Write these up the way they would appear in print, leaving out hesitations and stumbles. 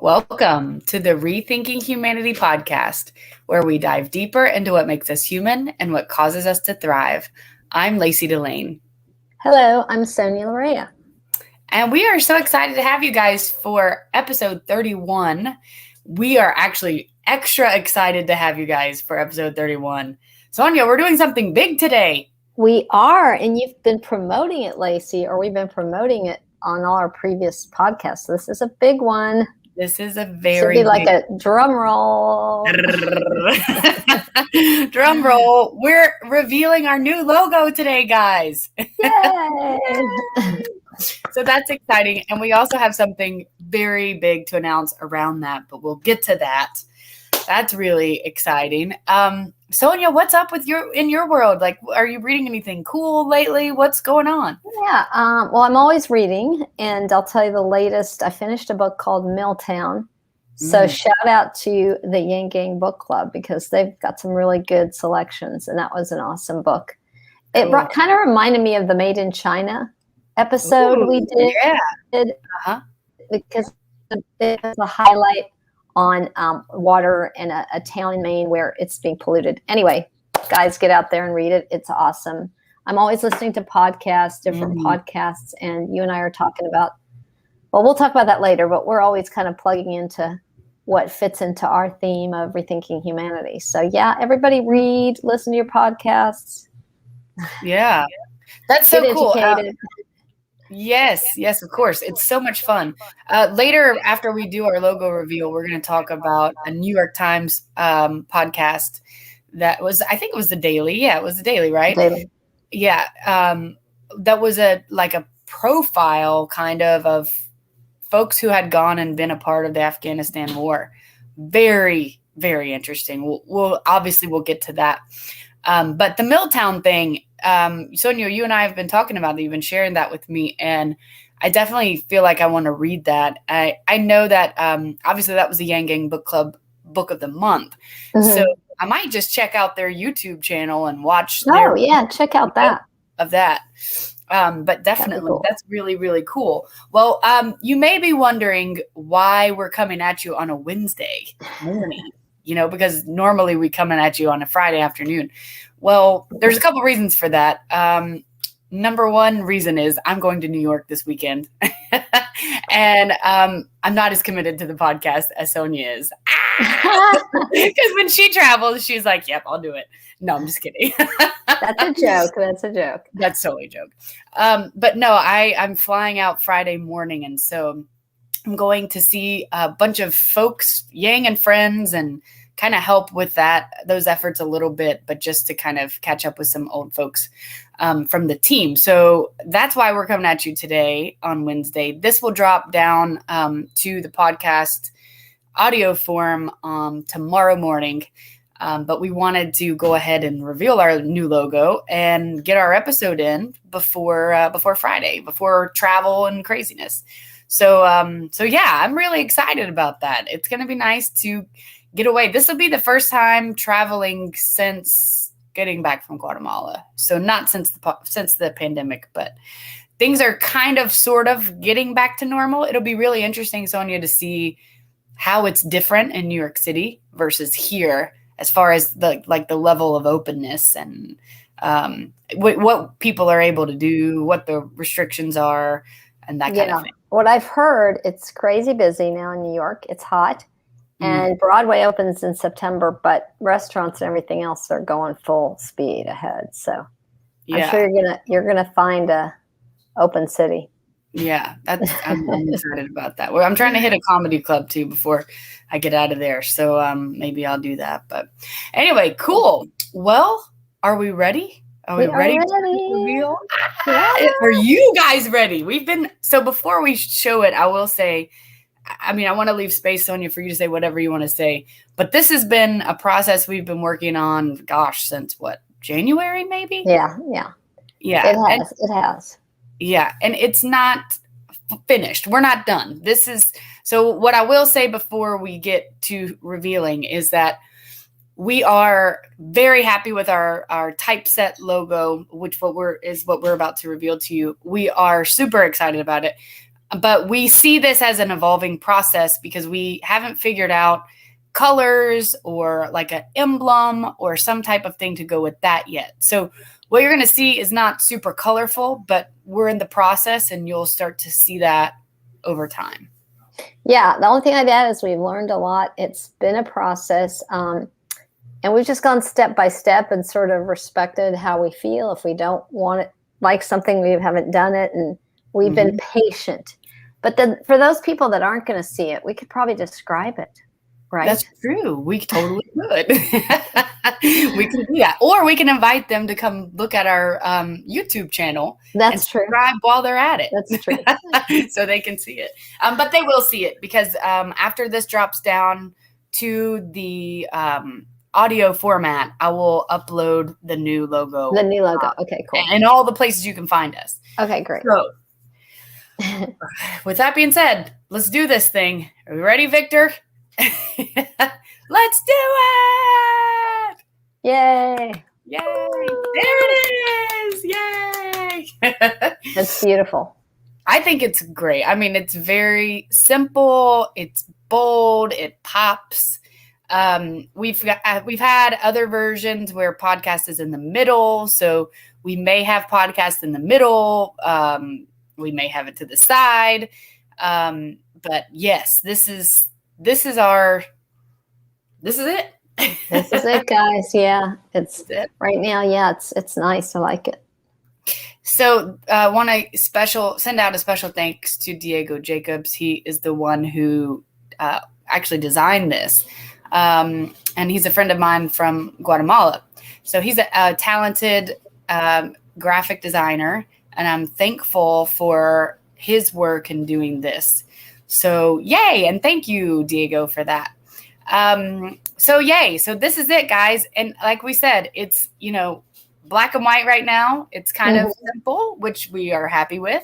Welcome to the Rethinking Humanity podcast, where we dive deeper into what makes us human and what causes us to thrive. I'm Lacey Delane. Hello, I'm Sonya Larrea. And we are so excited to have you guys for episode 31. We are actually extra excited to have you guys for episode 31. Sonya, we're doing something big today. We are, and you've been promoting it, Lacey, or we've been promoting it on all our previous podcasts. This is a big one. This is a very should be like a drum roll. Drum roll. We're revealing our new logo today, guys. Yay! So that's exciting. And we also have something very big to announce around that, but we'll get to that. That's really exciting. Sonya, what's up with in your world? Like, are you reading anything cool lately? What's going on? Yeah. Well, I'm always reading, and I'll tell you the latest. I finished a book called Milltown. So shout out to the Yang Gang Book Club because they've got some really good selections, and that was an awesome book. It kind of reminded me of the Made in China episode we did. Yeah. Because it was a highlight on water in a town in Maine where it's being polluted. Anyway, guys, get out there and read it. It's awesome. I'm always listening to podcasts, different podcasts, and you and I are talking about, well, we'll talk about that later, but we're always kind of plugging into what fits into our theme of rethinking humanity. So yeah, everybody read, listen to your podcasts. Yeah. That's so Get cool. educated. Yes, of course. It's so much fun. Later, after we do our logo reveal, we're going to talk about a New York Times podcast that was, I think it was the Daily. Yeah, it was the Daily, right? Daily. Yeah. That was a profile kind of folks who had gone and been a part of the Afghanistan war. Very, very interesting. We'll get to that. But the Milltown thing, Sonya, you and I have been talking about it. You've been sharing that with me, and I definitely feel like I want to read that. I know that obviously that was the Yang Gang Book Club Book of the Month, so I might just check out their YouTube channel and watch. Check out that of that. But definitely, cool. That's really, really cool. Well, you may be wondering why we're coming at you on a Wednesday morning. Because normally we coming at you on a Friday afternoon. Well, there's a couple reasons for that. Number one reason is I'm going to New York this weekend. And I'm not as committed to the podcast as Sonya is. Because when she travels, she's like, yep, I'll do it. No, I'm just kidding. That's a joke. That's totally a joke. But no, I'm flying out Friday morning. And so I'm going to see a bunch of folks, Yang and friends, and kind of help with those efforts a little bit, but just to kind of catch up with some old folks from the team. So that's why we're coming at you today on Wednesday. This will drop down to the podcast audio form tomorrow morning. But we wanted to go ahead and reveal our new logo and get our episode in before Friday, before travel and craziness. So yeah, I'm really excited about that. It's going to be nice to get away. This will be the first time traveling since getting back from Guatemala. So not since the pandemic, but things are kind of sort of getting back to normal. It'll be really interesting, Sonya, to see how it's different in New York City versus here as far as the level of openness and what people are able to do, what the restrictions are, and that kind of thing. What I've heard, it's crazy busy now in New York. It's hot. And Broadway opens in September, but restaurants and everything else are going full speed ahead. So I'm sure you're gonna find a open city. Yeah, I'm excited about that. Well, I'm trying to hit a comedy club too before I get out of there. So maybe I'll do that. But anyway, cool. Well, are we ready? Are we ready to reveal? Yeah. Are you guys ready? So before we show it, I will say, I want to leave space, Sonya, for you to say whatever you want to say. But this has been a process we've been working on, since what, January maybe? Yeah. It has. Yeah, and it's not finished. We're not done. So what I will say before we get to revealing is that we are very happy with our typeset logo, which is what we're about to reveal to you. We are super excited about it. But we see this as an evolving process because we haven't figured out colors or like an emblem or some type of thing to go with that yet. So what you're going to see is not super colorful, but we're in the process and you'll start to see that over time. Yeah, the only thing I'd add is we've learned a lot. It's been a process, and we've just gone step by step and sort of respected how we feel. If we don't want it, like something, we haven't done it, and we've been patient. But then for those people that aren't going to see it, we could probably describe it, right? That's true. We totally could. We can do that. Or we can invite them to come look at our YouTube channel. That's true. Subscribe while they're at it. That's true. So they can see it. But they will see it because after this drops down to the audio format, I will upload the new logo. The new logo. Okay, cool. And all the places you can find us. Okay, great. So with that being said, let's do this thing. Are we ready, Victor? Let's do it! Yay! Yay! There it is! Yay! That's beautiful. I think it's great. I mean, it's very simple. It's bold. It pops. We've had other versions where podcast is in the middle. So we may have podcast in the middle. We may have it to the side. But yes, this is it. This is it, guys. Yeah, it's it. Right now. Yeah, it's nice. I like it. So I want to send out a special thanks to Diego Jacobs. He is the one who actually designed this. And he's a friend of mine from Guatemala. So he's a talented graphic designer, and I'm thankful for his work in doing this. So yay, and thank you, Diego, for that. So yay. So this is it, guys. And like we said, it's, black and white right now. It's kind of simple, which we are happy with.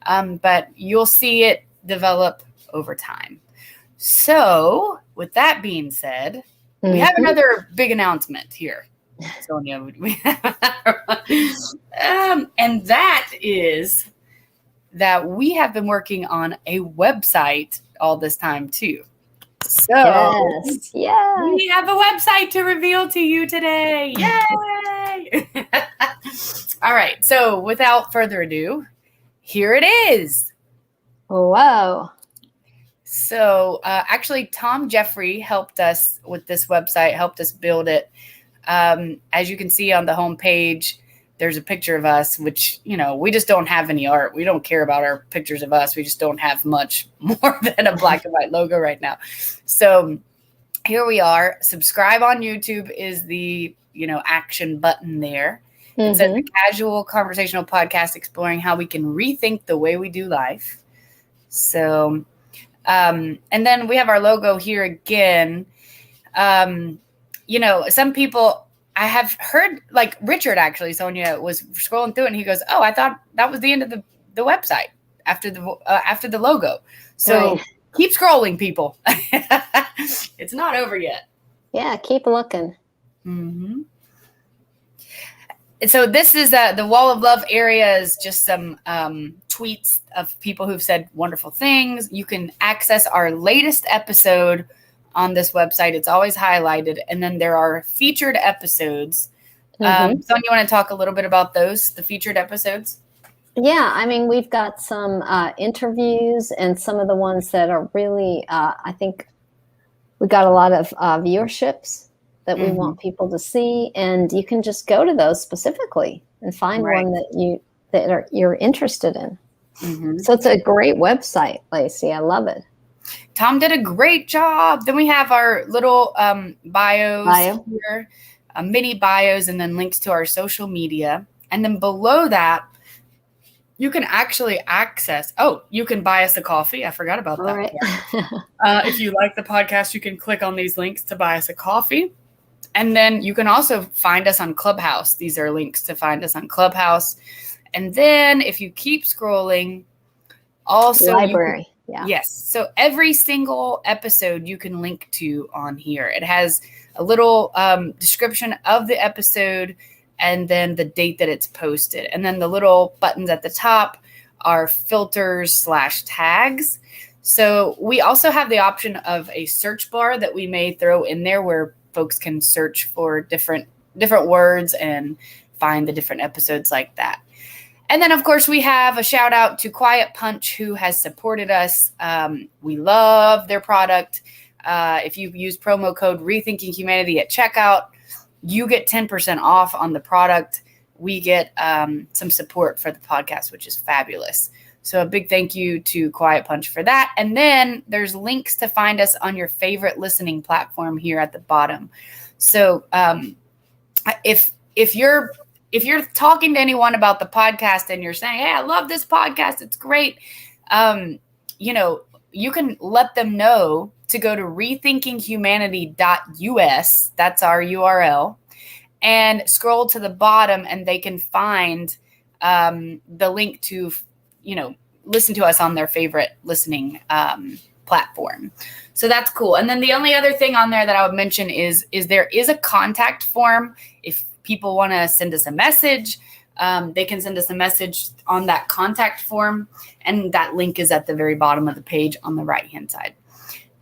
But you'll see it develop over time. So with that being said, we have another big announcement here. Sonya, and that is that we have been working on a website all this time too. So yes. We have a website to reveal to you today. Yay! All right. So without further ado, here it is. Whoa. So actually, Tom Jeffrey helped us with this website, helped us build it. As you can see on the homepage, there's a picture of us, which, we just don't have any art. We don't care about our pictures of us. We just don't have much more than a black and white logo right now. So here we are. Subscribe on YouTube is the, action button there. It says a casual conversational podcast exploring how we can rethink the way we do life. So, and then we have our logo here again. Some people, I have heard, like Richard actually, Sonya was scrolling through it and he goes, "Oh, I thought that was the end of the website after the logo." So keep scrolling, people. It's not over yet. Yeah, keep looking. Mm-hmm. And so this is the Wall of Love area is just some tweets of people who've said wonderful things. You can access our latest episode on this website. It's always highlighted. And then there are featured episodes. Sonia, you want to talk a little bit about those, the featured episodes? Yeah, I mean, we've got some interviews and some of the ones that are really, I think we got a lot of viewerships that we want people to see. And you can just go to those specifically and find one that you're interested in. So it's a great website, Lacey. I love it. Tom did a great job. Then we have our little bios here, mini bios, and then links to our social media. And then below that, you can actually access. Oh, you can buy us a coffee. I forgot about that. Right. If you like the podcast, you can click on these links to buy us a coffee. And then you can also find us on Clubhouse. These are links to find us on Clubhouse. And then if you keep scrolling, also library. Yes. So every single episode you can link to on here. It has a little description of the episode and then the date that it's posted. And then the little buttons at the top our filters / tags. So we also have the option of a search bar that we may throw in there where folks can search for different words and find the different episodes like that. And then, of course, we have a shout out to Quiet Punch, who has supported us. We love their product. If you use promo code Rethinking Humanity at checkout, you get 10% off on the product. We get some support for the podcast, which is fabulous. So a big thank you to Quiet Punch for that. And then there's links to find us on your favorite listening platform here at the bottom. So if you're talking to anyone about the podcast and you're saying, hey, I love this podcast, it's great, you can let them know to go to RethinkingHumanity.us. That's our URL. And scroll to the bottom and they can find the link to, listen to us on their favorite listening platform. So that's cool. And then the only other thing on there that I would mention is there is a contact form. If people want to send us a message, they can send us a message on that contact form. And that link is at the very bottom of the page on the right-hand side.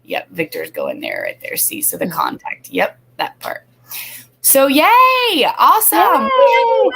Yep, Victor's going there right there. See, so the contact. Yep, that part. So yay! Awesome. Yay.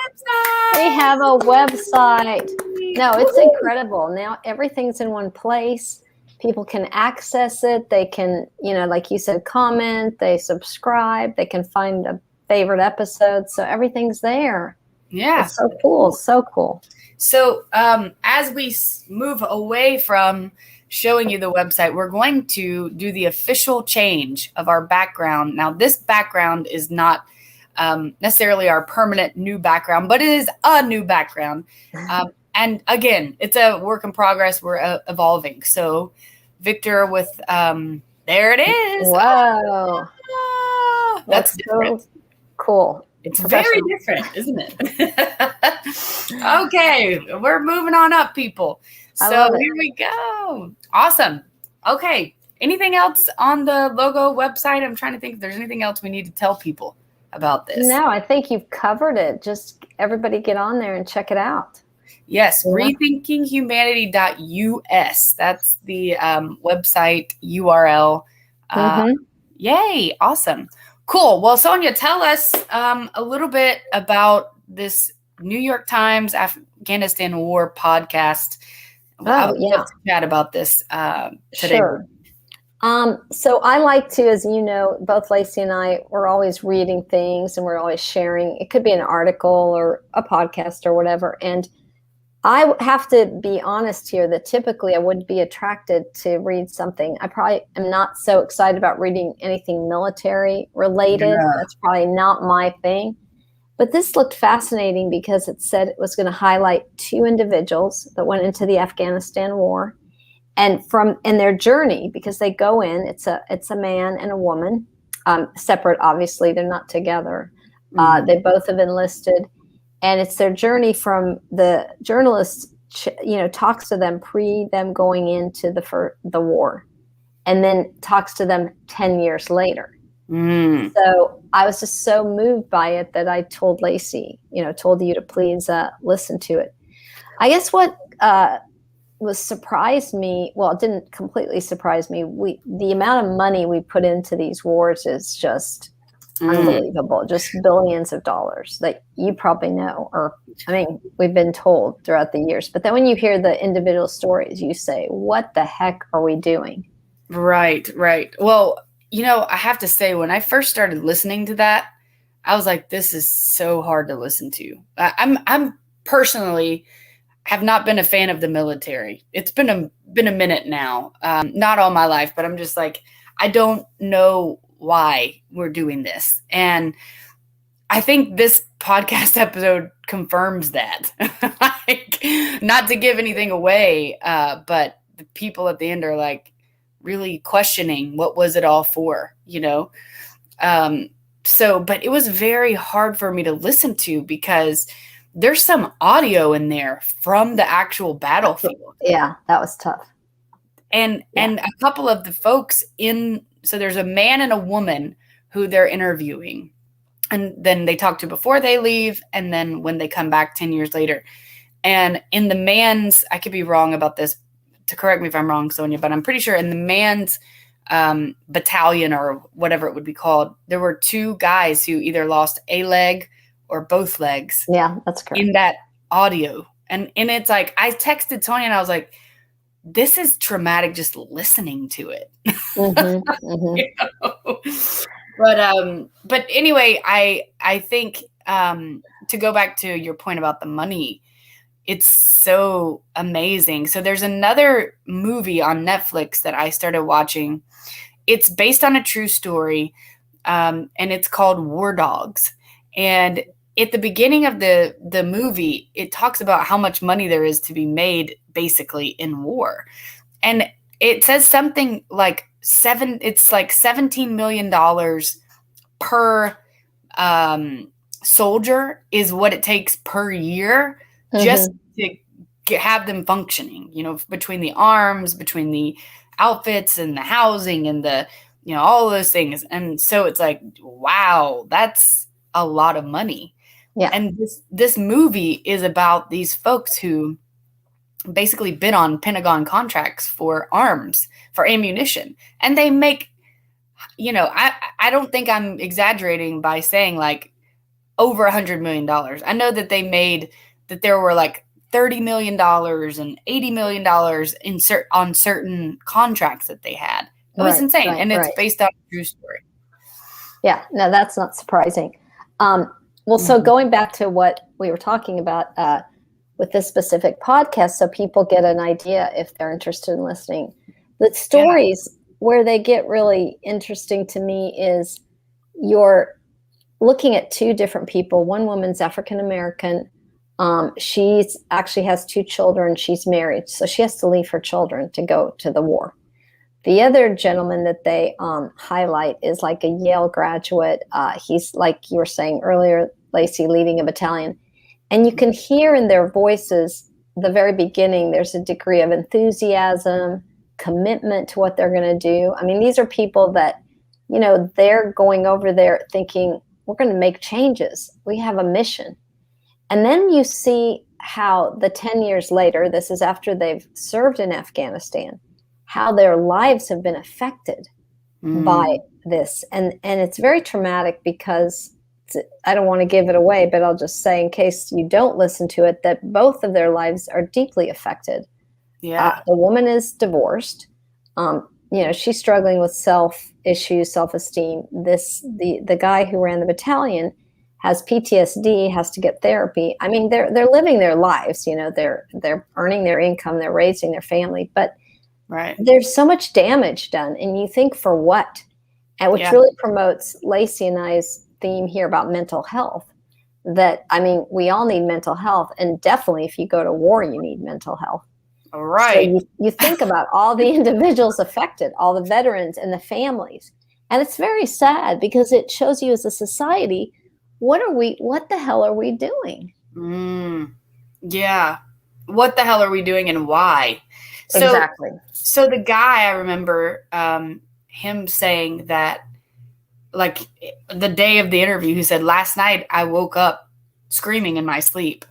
We have a website. No, it's incredible. Now everything's in one place. People can access it. They can, like you said, comment, they subscribe, they can find a favorite episode. So everything's there. Yeah. It's so cool. So cool. So as we move away from showing you the website, we're going to do the official change of our background. Now, this background is not necessarily our permanent new background, but it is a new background. And again, it's a work in progress. We're evolving. So Victor with, there it is. Wow. That's different. So cool. It's very different, isn't it? Okay, we're moving on up, people. So here we go. Awesome. Okay. Anything else on the logo website? I'm trying to think if there's anything else we need to tell people about this. No, I think you've covered it. Just everybody get on there and check it out. Yes, RethinkingHumanity.us. That's the website URL. Yay, awesome. Cool. Well, Sonya, tell us a little bit about this New York Times Afghanistan War podcast. I would love to chat about this today. Sure. So I like to, as you know, both Lacey and I, we're always reading things and we're always sharing. It could be an article or a podcast or whatever. And I have to be honest here that typically I wouldn't be attracted to read something. I probably am not so excited about reading anything military related. Yeah. That's probably not my thing. But this looked fascinating because it said it was going to highlight two individuals that went into the Afghanistan war and their journey, because they go in, it's a man and a woman, separate, obviously, they're not together. They both have enlisted. And it's their journey from the journalist, talks to them pre them going into the war, and then talks to them 10 years later. So I was just so moved by it that I told Lacey, told you to please listen to it. I guess what surprised me, well, it didn't completely surprise me. The amount of money we put into these wars is just unbelievable, just billions of dollars that you probably know, we've been told throughout the years. But then when you hear the individual stories, you say, what the heck are we doing? Right. Well, I have to say, when I first started listening to that, I was like, this is so hard to listen to. I'm personally have not been a fan of the military. It's been a minute now. Not all my life, but I'm just like, I don't know why we're doing this. And I think this podcast episode confirms that. Not to give anything away, but the people at the end are like really questioning what was it all for, but it was very hard for me to listen to because there's some audio in there from the actual battlefield. Yeah, that was tough. And a couple of the folks so there's a man and a woman who they're interviewing, and then they talk to before they leave, and then when they come back 10 years later. And in the man's, I could be wrong about this, to correct me if I'm wrong, Sonya, but I'm pretty sure in the man's battalion or whatever it would be called, there were 2 guys who either lost a leg or both legs. Yeah, that's correct. In that audio. And it's like, I texted Sonya and I was like, this is traumatic just listening to it. Mm-hmm, mm-hmm. You know? But anyway, I think to go back to your point about the money, it's so amazing. So there's another movie on Netflix that I started watching. It's based on a true story, and it's called War Dogs. And at the beginning of the movie, it talks about how much money there is to be made basically in war. And it says something like $17 million per soldier is what it takes per year just to have them functioning, between the arms, between the outfits and the housing and the, all of those things. And so it's like, wow, that's a lot of money. Yeah. And this movie is about these folks who basically bid on Pentagon contracts for arms, for ammunition. And they make, I don't think I'm exaggerating by saying like over $100 million. I know that that there were like $30 million and $80 million on certain contracts that they had. It was insane. And it's based on a true story. Yeah, no, that's not surprising. So going back to what we were talking about with this specific podcast, so people get an idea if they're interested in listening. The stories where they get really interesting to me is you're looking at 2 different people. One woman's African American. She's actually has 2 children. She's married, so she has to leave her children to go to the war. The other gentleman that they highlight is like a Yale graduate. He's, like you were saying earlier, Lacey, leading a battalion. And you can hear in their voices, the very beginning, there's a degree of enthusiasm, commitment to what they're going to do. I mean, these are people that, they're going over there thinking, we're going to make changes. We have a mission. And then you see how the 10 years later, this is after they've served in Afghanistan, how their lives have been affected by this. And it's very traumatic because I don't want to give it away, but I'll just say in case you don't listen to it, that both of their lives are deeply affected. Yeah. The woman is divorced. She's struggling with self-issues, self-esteem. The guy who ran the battalion has PTSD, has to get therapy. I mean, they're living their lives, they're earning their income, they're raising their family, but there's so much damage done. And you think, for what? And which really promotes Lacey and I's theme here about mental health. That, I mean, we all need mental health, and definitely if you go to war, you need mental health. Right. So you think about all the individuals affected, all the veterans and the families. And it's very sad because it shows you as a society, what the hell are we doing? Yeah. What the hell are we doing and why? Exactly. So the guy, I remember him saying that, like, the day of the interview, he said, last night I woke up screaming in my sleep.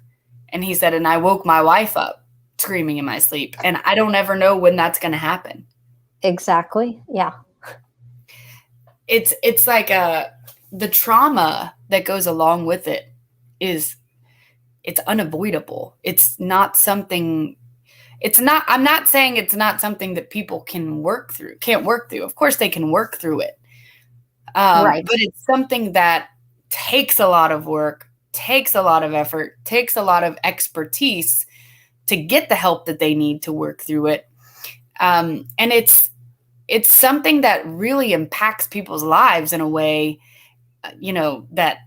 And he said, and I woke my wife up screaming in my sleep. And I don't ever know when that's going to happen. Exactly. Yeah. It's like the trauma that goes along with it it's unavoidable. It's not something, I'm not saying it's not something that people can't work through. Of course they can work through it. But it's something that takes a lot of work, takes a lot of effort, takes a lot of expertise to get the help that they need to work through it. And it's something that really impacts people's lives in a way, that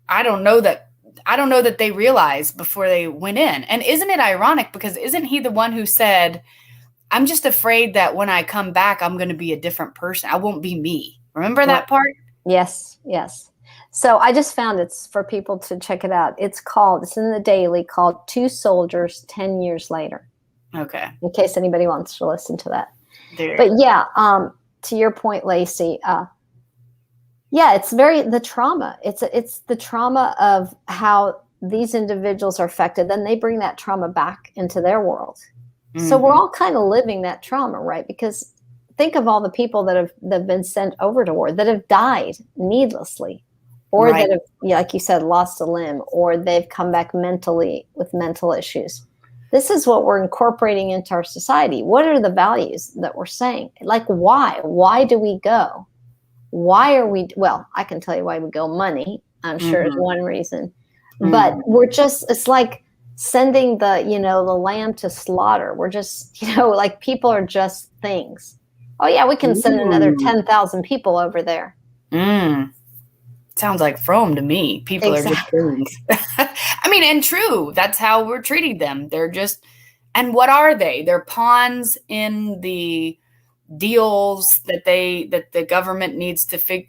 I don't know that they realized before they went in. And isn't it ironic? Because isn't he the one who said, I'm just afraid that when I come back, I'm going to be a different person. I won't be me. Remember that part? Yes. So I just found it's for people to check it out. It's in the Daily, called 2 Soldiers 10 Years Later. Okay. In case anybody wants to listen to that. There. But to your point, Lacey, it's the trauma. It's the trauma of how these individuals are affected, then they bring that trauma back into their world. So we're all kind of living that trauma, right? Because think of all the people that have been sent over to war, that have died needlessly, or that have, like you said, lost a limb, or they've come back mentally with mental issues. This is what we're incorporating into our society. What are the values that we're saying? Like, why? Why do we go? Why are we? Well, I can tell you why we go. Money, I'm sure, is one reason. But we're just, it's like sending the lamb to slaughter. We're just, like, people are just things. Oh, yeah, we can send another 10,000 people over there. Sounds like Frome to me. People are just things. I mean, and true. That's how we're treating them. They're just, and what are they? They're pawns in the deals that the government needs to figure.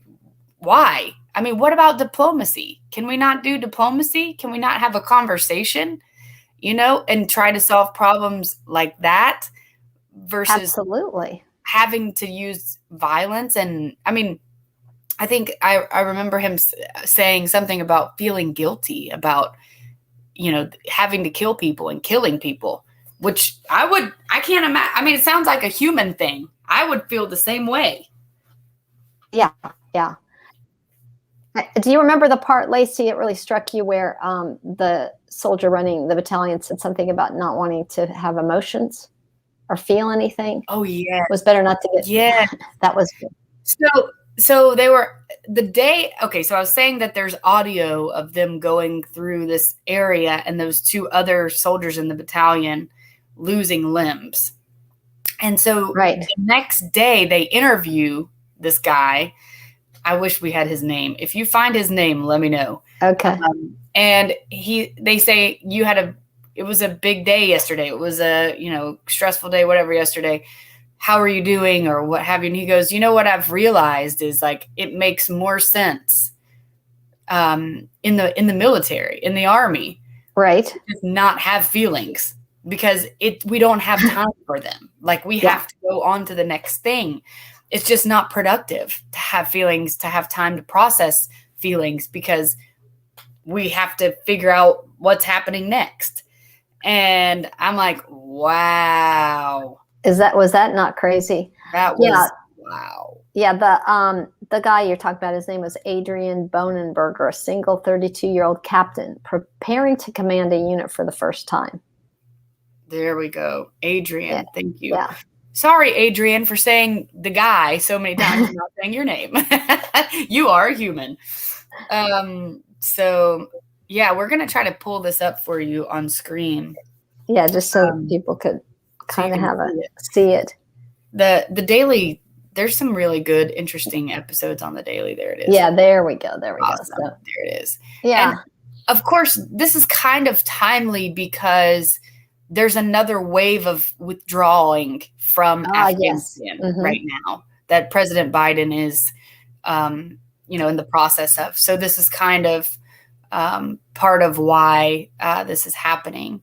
Why? I mean, what about diplomacy? Can we not do diplomacy? Can we not have a conversation, and try to solve problems like that versus absolutely having to use violence? And I mean, I think I remember him saying something about feeling guilty about, having to kill people and killing people, which I can't imagine. I mean, it sounds like a human thing. I would feel the same way. Yeah. Yeah. Do you remember the part, Lacey, it really struck you where the soldier running the battalion said something about not wanting to have emotions or feel anything? Oh, yeah. It was better not to get. Yeah. That was good. So they were the day. Okay. So I was saying that there's audio of them going through this area and those two other soldiers in the battalion losing limbs. And so the next day they interview this guy. I wish we had his name. If you find his name, let me know. Okay. And they say it was a big day yesterday. It was a, stressful day, whatever, yesterday. How are you doing, or what have you? And he goes, what I've realized is, like, it makes more sense in the military, in the army, right, to just not have feelings, because we don't have time for them. Like, we have to go on to the next thing. It's just not productive to have feelings, to have time to process feelings, because we have to figure out what's happening next. And I'm like, wow. Was that not crazy? That was wow. Yeah, the guy you're talking about, his name was Adrian Bonenberger, a single 32-year-old captain preparing to command a unit for the first time. There we go. Adrian, yeah. Thank you. Yeah. Sorry, Adrian, for saying the guy so many times and not saying your name. You are a human. So, yeah, we're going to try to pull this up for you on screen. Yeah, just so people could kind of see it. The daily, there's some really good, interesting episodes on the daily. There it is. Yeah, there we go. Awesome. Go. So, there it is. Yeah. And of course, this is kind of timely because there's another wave of withdrawing from Afghanistan right now that President Biden is, in the process of. So this is kind of part of why this is happening.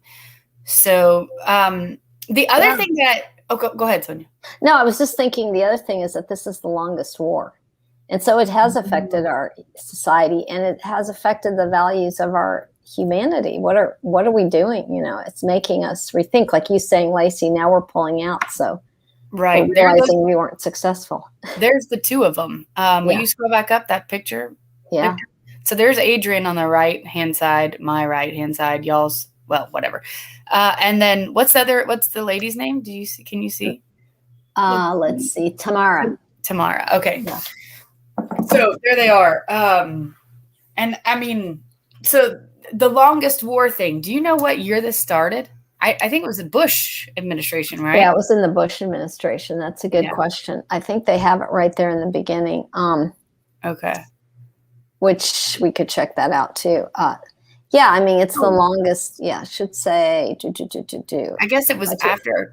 So the other thing that, go ahead, Sonya. No, I was just thinking the other thing is that this is the longest war. And so it has affected our society, and it has affected the values of our humanity. What are we doing? It's making us rethink, like you saying, Lacey, now we're pulling out. So we're realizing we weren't successful. There's the two of them. Will you scroll back up that picture? Yeah. So there's Adrian on the right-hand side, my right-hand side, y'all's, well, whatever. And then what's the lady's name? Can you see? Let's see. Tamara. Okay. Yeah. So there they are. And I mean, so the longest war thing, do you know what year this started? I think it was the Bush administration, right? Yeah, it was in the Bush administration. That's a good question. I think they have it right there in the beginning. Okay. Which we could check that out too. Yeah, I mean, it's the longest. Yeah, I should say. I guess it was after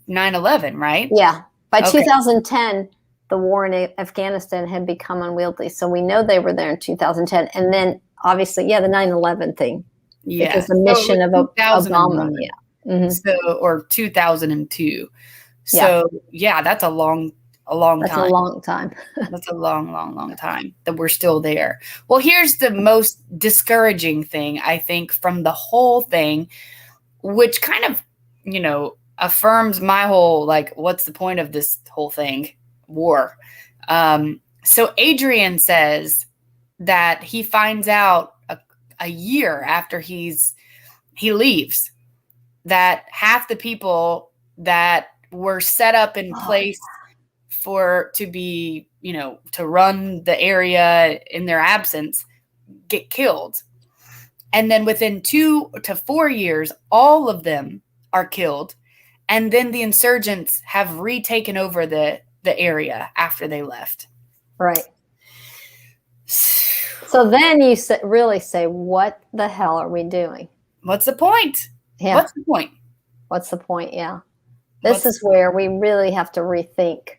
9/11, right? Yeah. By 2010, the war in Afghanistan had become unwieldy. So we know they were there in 2010. And then, obviously, the 9/11 thing. Yeah. It was the mission of Obama. Yeah. So, or 2002. So, that's a long a long That's time. a long time. That's a long, long, long time that we're still there. Well, here's the most discouraging thing, I think, from the whole thing, which kind of, affirms my whole, like, what's the point of this whole thing? War. So Adrian says that he finds out a year after he leaves that half the people that were set up in place to be, to run the area in their absence get killed. And then within 2 to 4 years, all of them are killed. And then the insurgents have retaken over the area after they left. Right. So then you really say, what the hell are we doing? What's the point? Yeah. What's the point? What's the point? Yeah. This is where we really have to rethink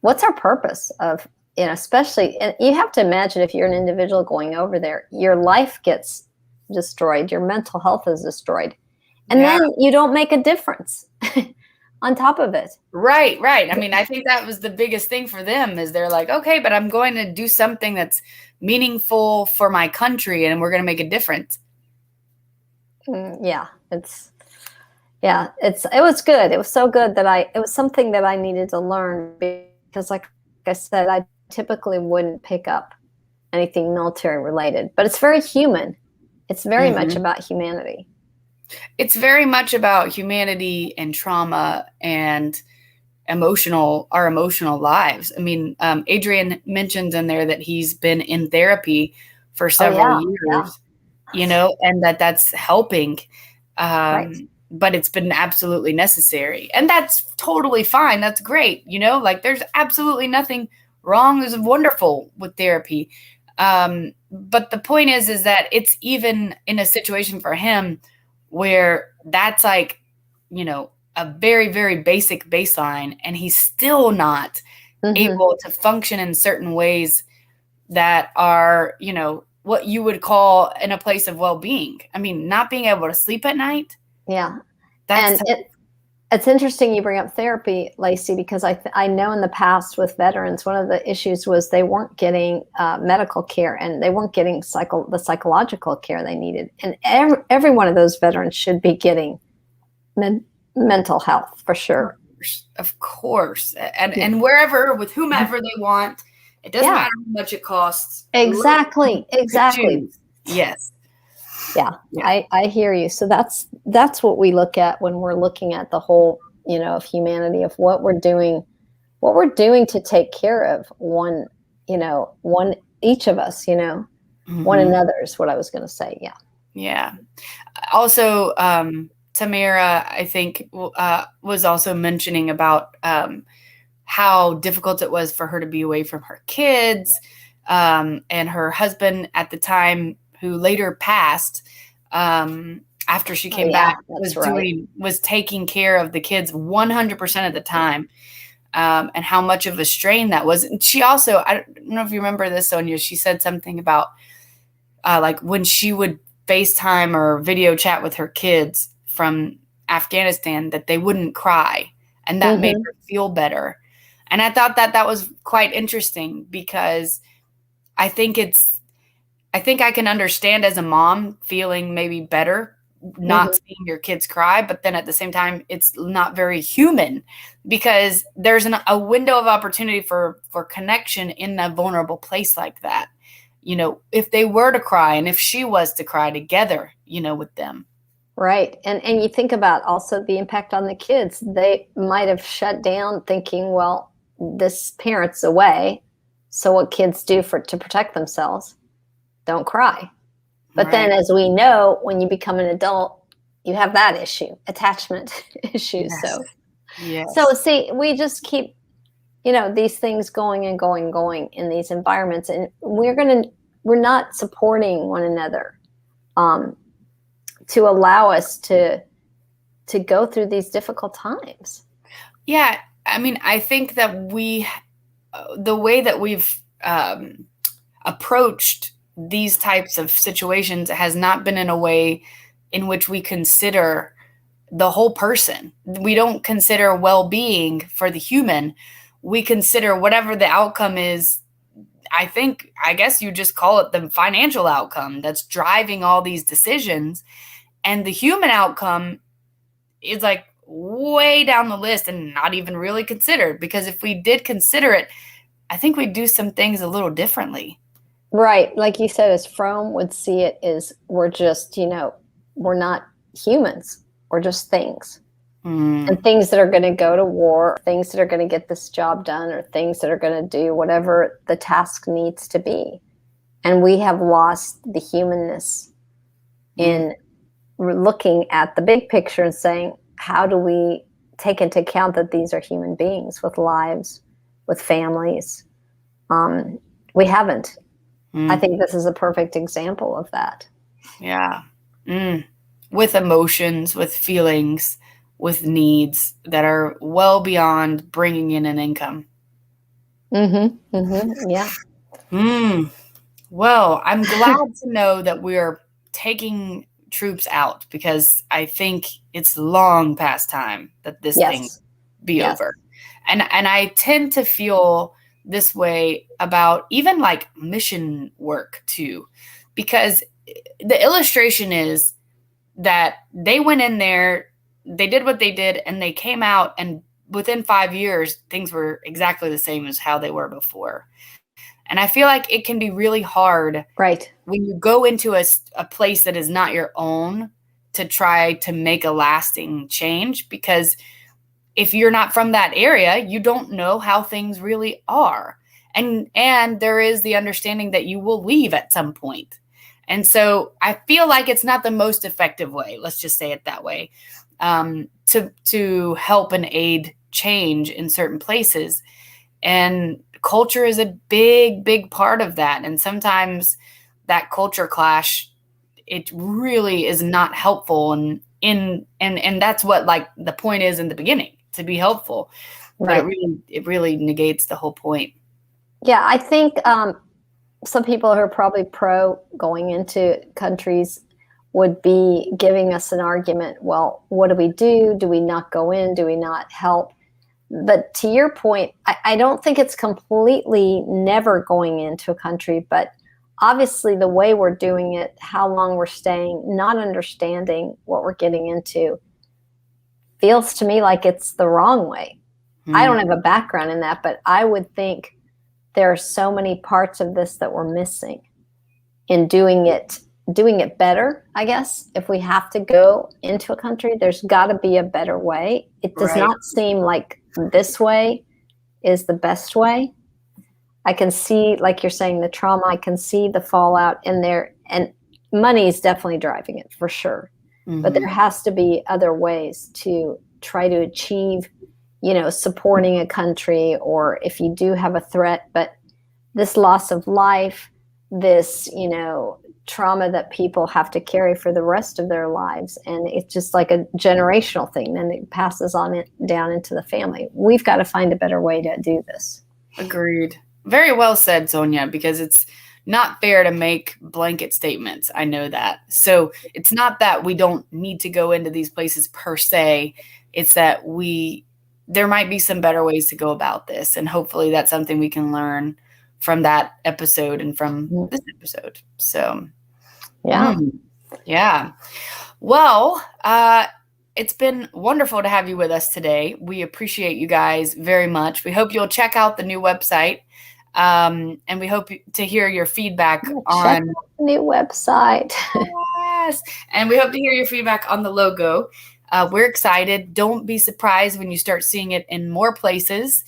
what's our purpose of, especially, and you have to imagine if you're an individual going over there, your life gets destroyed, your mental health is destroyed. And then you don't make a difference on top of it. Right. I mean, I think that was the biggest thing for them is they're like, okay, but I'm going to do something that's meaningful for my country and we're going to make a difference. Yeah, it was good. It was so good that it was something that I needed to learn because like I said, I typically wouldn't pick up anything military related, but it's very human. It's very much about humanity. It's very much about humanity and trauma and our emotional lives. I mean, Adrian mentions in there that he's been in therapy for several years, and that's helping. Right. But it's been absolutely necessary. And that's totally fine. That's great. Like there's absolutely nothing wrong. There's wonderful with therapy. But the point is that it's even in a situation for him where that's like, a very, very basic baseline, and he's still not able to function in certain ways that are, what you would call in a place of well-being. I mean, not being able to sleep at night. Yeah. It's interesting you bring up therapy, Lacey, because I know in the past with veterans, one of the issues was they weren't getting medical care and they weren't getting the psychological care they needed. And every one of those veterans should be getting mental health for sure. Of course. And wherever, with whomever they want, it doesn't matter how much it costs. Exactly. Yes. Yeah, I hear you. So that's what we look at when we're looking at the whole, of humanity, of what we're doing to take care of each of us, one another is what I was going to say. Yeah. Yeah. Also, Tamara, I think, was also mentioning about how difficult it was for her to be away from her kids, and her husband at the time, who later passed after she came back, was taking care of the kids 100% of the time, and how much of a strain that was. And she also, I don't know if you remember this, Sonya, she said something about like when she would FaceTime or video chat with her kids from Afghanistan, that they wouldn't cry, and that made her feel better. And I thought that was quite interesting, because I think I can understand as a mom feeling maybe better not seeing your kids cry, but then at the same time, it's not very human, because there's a window of opportunity for connection in a vulnerable place like that. If they were to cry, and if she was to cry together, with them. Right. And you think about also the impact on the kids. They might have shut down thinking, well, this parent's away, so what kids do to protect themselves, don't cry. But then, as we know, when you become an adult, you have that issue, attachment issues. Yes. So see, we just keep, these things going and going and going in these environments, and we're not supporting one another to allow us to go through these difficult times. Yeah. I mean, I think that the way that we've approached these types of situations has not been in a way in which we consider the whole person. We don't consider well-being for the human. we consider whatever the outcome is. I guess you just call it the financial outcome that's driving all these decisions. And the human outcome is like way down the list and not even really considered, because if we did consider it, I think we'd do some things a little differently. Right. Like you said, as Fromm would see it, is we're just, we're not humans. We're just things. And things that are going to go to war, things that are going to get this job done, or things that are going to do whatever the task needs to be. And we have lost the humanness in looking at the big picture and saying, how do we take into account that these are human beings with lives, with families? We haven't. I think this is a perfect example of that. Yeah. With emotions, with feelings, with needs that are well beyond bringing in an income. Yeah. Well, I'm glad to know that we're taking troops out, because I think it's long past time that this thing be over. And I tend to feel this way about even like mission work too, because the illustration is that they went in there, they did what they did, and they came out, and within 5 years, things were exactly the same as how they were before. And I feel like it can be really hard, right, when you go into a place that is not your own to try to make a lasting change, because if you're not from that area, you don't know how things really are. And there is the understanding that you will leave at some point. And so I feel like it's not the most effective way, let's just say it that way, to help and aid change in certain places. And culture is a big, big part of that. And sometimes that culture clash, it really is not helpful. And that's what like the point is in the beginning, to be helpful. Right. But it really negates the whole point. Yeah, I think some people who are probably pro going into countries would be giving us an argument. Well, what do we do? Do we not go in? Do we not help? But to your point, I don't think it's completely never going into a country, but obviously the way we're doing it, how long we're staying, not understanding what we're getting into, feels to me like it's the wrong way. I don't have a background in that, but I would think there are so many parts of this that we're missing in doing it better, I guess. If we have to go into a country, there's got to be a better way. It does not seem like this way is the best way. I can see, like you're saying, the trauma. I can see the fallout in there, and money is definitely driving it for sure. But there has to be other ways to try to achieve, supporting a country, or if you do have a threat, but this loss of life, this, trauma that people have to carry for the rest of their lives. And it's just like a generational thing. Then it passes on down into the family. We've got to find a better way to do this. Agreed. Very well said, Sonya, because it's not fair to make blanket statements. I know that. So it's not that we don't need to go into these places per se. It's that there might be some better ways to go about this. And hopefully that's something we can learn from that episode and from this episode. So, yeah. Well, it's been wonderful to have you with us today. We appreciate you guys very much. We hope you'll check out the new website. And we hope to hear your feedback on the new website. Yes. And we hope to hear your feedback on the logo. We're excited. Don't be surprised when you start seeing it in more places.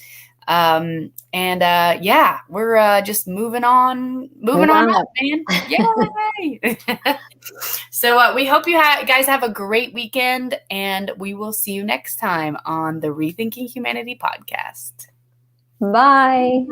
We're just moving on up, man. Yay! So we hope you guys have a great weekend, and we will see you next time on the Rethinking Humanity podcast. Bye.